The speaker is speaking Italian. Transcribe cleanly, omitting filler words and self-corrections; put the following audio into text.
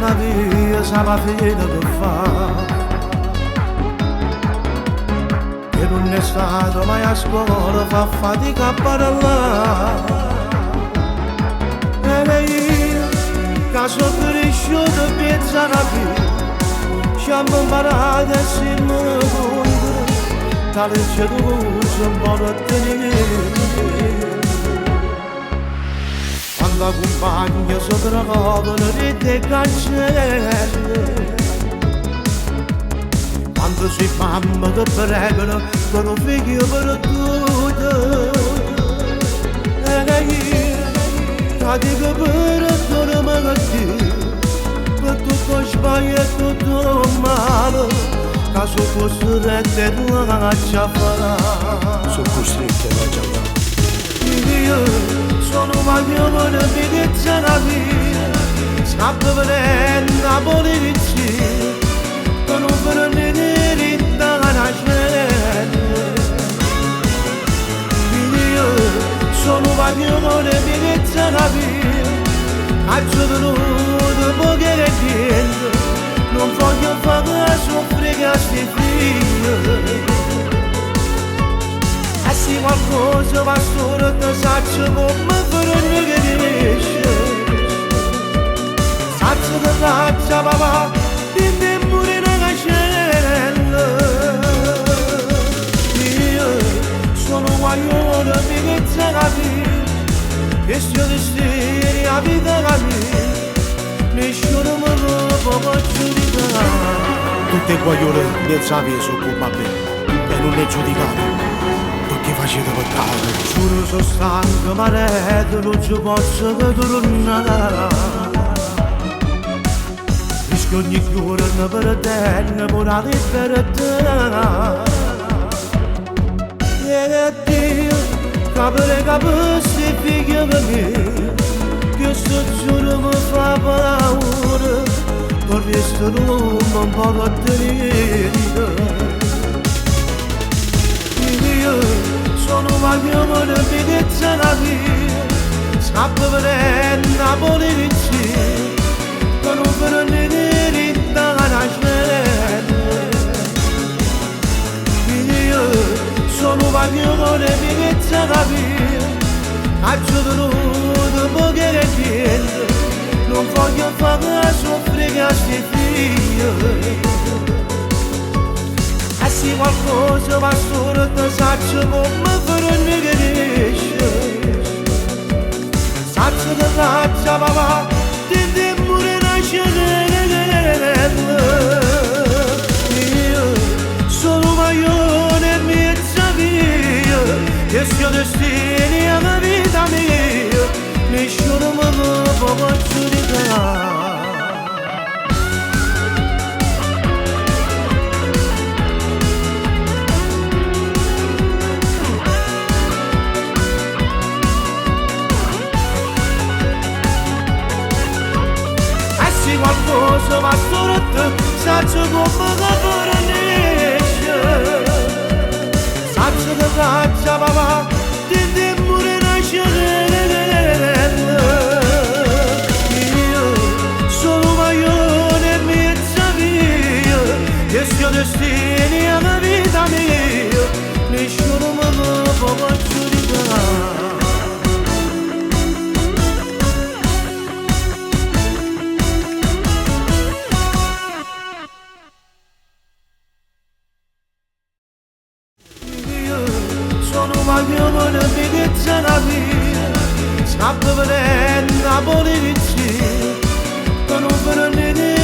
la via sa fine che fa, e non è stato mai a scuola, fa fatica a parlare. E lei che sono cresciuto pensa la via, ci hanno imparato insieme con te, tale c'è luce un po' da tenere. Quando compagno sopravvolano rete e cancelle, quando si mamma che pregano per un figlio perduto, e lei che dico per tutto malattia, per tutto sbaglio e tutto male, che sono costrette a lasciare fare. Sono costrette a lasciare fare. Sono maglione per venire la via, scappo venendo a polizia, per non venire dalla gente. Io sono maglione per venire la via, faccio venuto poche niente, non voglio fare soffrire a sti figli. Se qualcosa va solo te saccio come per non riesce, saccio che faccia papà di te pure una cacella. Io sono guaglione di mezza la vita, e se io destini la vita la mia, nessuno mi può giudicare. Tutte guaglione mezza via sono come me, e non è giudicato. Che facete peccato? Giuro sono stanco ma retto, non ci posso che tornare. Rischio ogni giorno per te, innamorare per te. E Dio, capire capisse figlio per me, che sto giuro mi fa paura, per questo non posso tenere. Sono maglione per venire la via, scappo venendo a polizia, per non venire dalla gente. Io sono maglione per venire la via, faccio venuto poche niente, non voglio fare soffrire a sti figli. Se qualcosa va solo te saccio come per non riesce, saccio che faccia papà di te pure una cella. Io sono maglione e mezza via, che sia destini alla vita mia, nessuno mi può giudicare. Qualcosa va solo te, saccio come per nesce, saccio che faccia papà di te pure una cella. Io sono maglione e mezza via, che sia destini alla vita mia, nessuno mi può giudicare. Sono maglione per venire la via, scappo venendo a polizia, per non venire